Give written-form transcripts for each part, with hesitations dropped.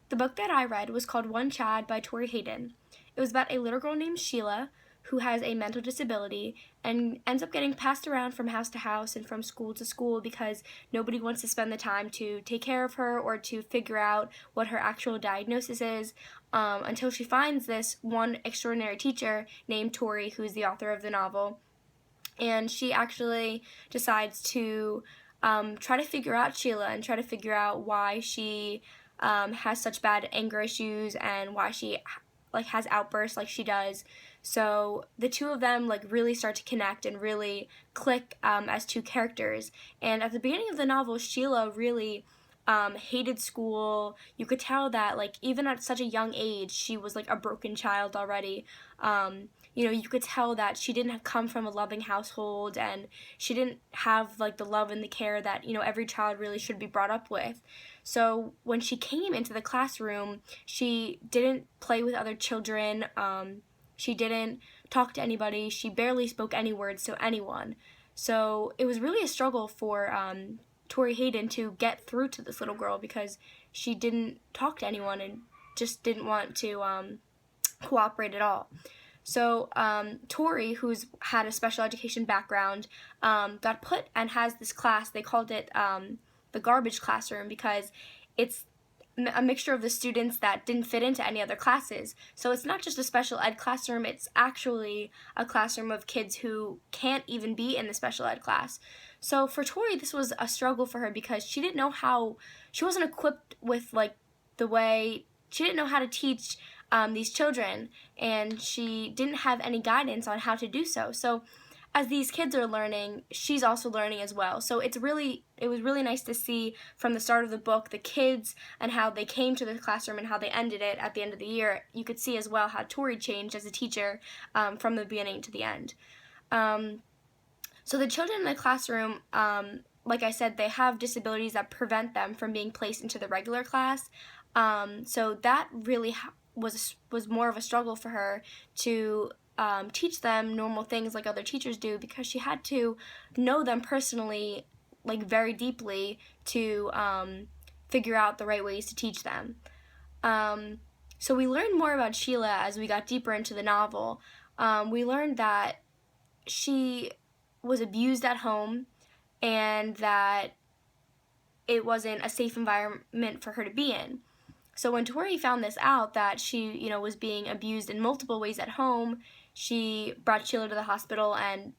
The book that I read was called One Chad by Tori Hayden. It was about a little girl named Sheila who has a mental disability and ends up getting passed around from house to house and from school to school because nobody wants to spend the time to take care of her or to figure out what her actual diagnosis is, until she finds this one extraordinary teacher named Tori, who's the author of the novel. And she actually decides to try to figure out Sheila and try to figure out why she has such bad anger issues and why she has outbursts like she does. So the two of them really start to connect and really click as two characters. And at the beginning of the novel, Sheila really hated school. You could tell that even at such a young age, she was a broken child already. You could tell that she didn't come from a loving household, and she didn't have the love and the care that every child really should be brought up with. So when she came into the classroom, she didn't play with other children. She didn't talk to anybody. She barely spoke any words to anyone. So it was really a struggle for Tori Hayden to get through to this little girl because she didn't talk to anyone and just didn't want to cooperate at all. So Tori, who's had a special education background, got put and has this class. They called it the garbage classroom because it's a mixture of the students that didn't fit into any other classes. So it's not just a special ed classroom, it's actually a classroom of kids who can't even be in the special ed class. So for Tori, this was a struggle for her because she didn't know how, she wasn't equipped with the way, she didn't know how to teach these children, and she didn't have any guidance on how to do so. So as these kids are learning, she's also learning as well. So it was really nice to see from the start of the book the kids and how they came to the classroom and how they ended it at the end of the year. You could see as well how Tori changed as a teacher from the beginning to the end. So the children in the classroom, like I said, they have disabilities that prevent them from being placed into the regular class. So that really was more of a struggle for her to teach them normal things like other teachers do, because she had to know them personally, very deeply, to figure out the right ways to teach them. So we learned more about Sheila as we got deeper into the novel. We learned that she was abused at home and that it wasn't a safe environment for her to be in. So when Tori found this out, that she, was being abused in multiple ways at home, she brought Sheila to the hospital and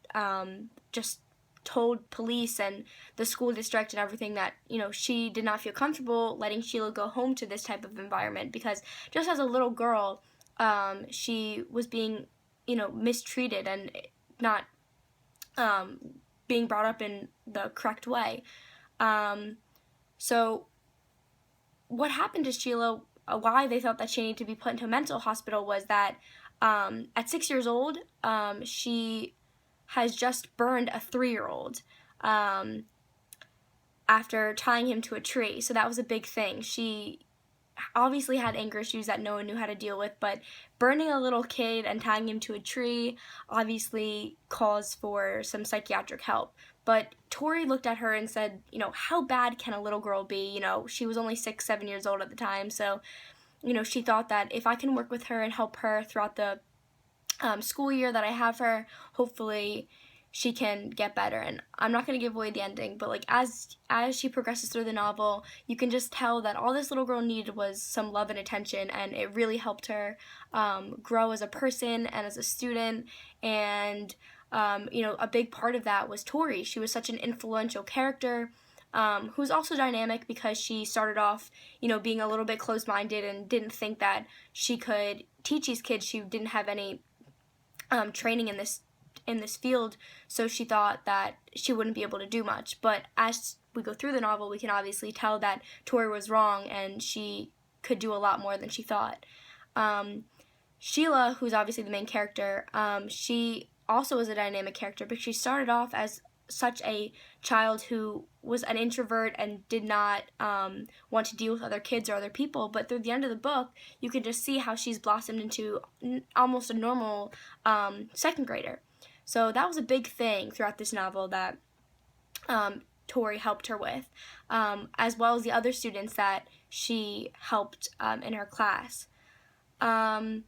just told police and the school district and everything that, she did not feel comfortable letting Sheila go home to this type of environment, because just as a little girl, she was being, mistreated and not being brought up in the correct way. So what happened to Sheila, why they thought that she needed to be put into a mental hospital, was that at 6 years old, she has just burned a 3-year-old after tying him to a tree. So that was a big thing. She obviously had anger issues that no one knew how to deal with, but burning a little kid and tying him to a tree obviously calls for some psychiatric help. But Tori looked at her and said, how bad can a little girl be? She was only 6, 7 years old at the time. So, she thought that if I can work with her and help her throughout the school year that I have her, hopefully she can get better. And I'm not going to give away the ending, but as she progresses through the novel, you can just tell that all this little girl needed was some love and attention, and it really helped her grow as a person and as a student. And a big part of that was Tori. She was such an influential character, who's also dynamic because she started off, being a little bit closed-minded and didn't think that she could teach these kids. She didn't have any training in this field, so she thought that she wouldn't be able to do much. But as we go through the novel, we can obviously tell that Tori was wrong and she could do a lot more than she thought. Sheila, who's obviously the main character, she also was a dynamic character, but she started off as such a child who was an introvert and did not want to deal with other kids or other people. But through the end of the book, you can just see how she's blossomed into almost a normal second grader. So that was a big thing throughout this novel that Tori helped her with, as well as the other students that she helped in her class. Um,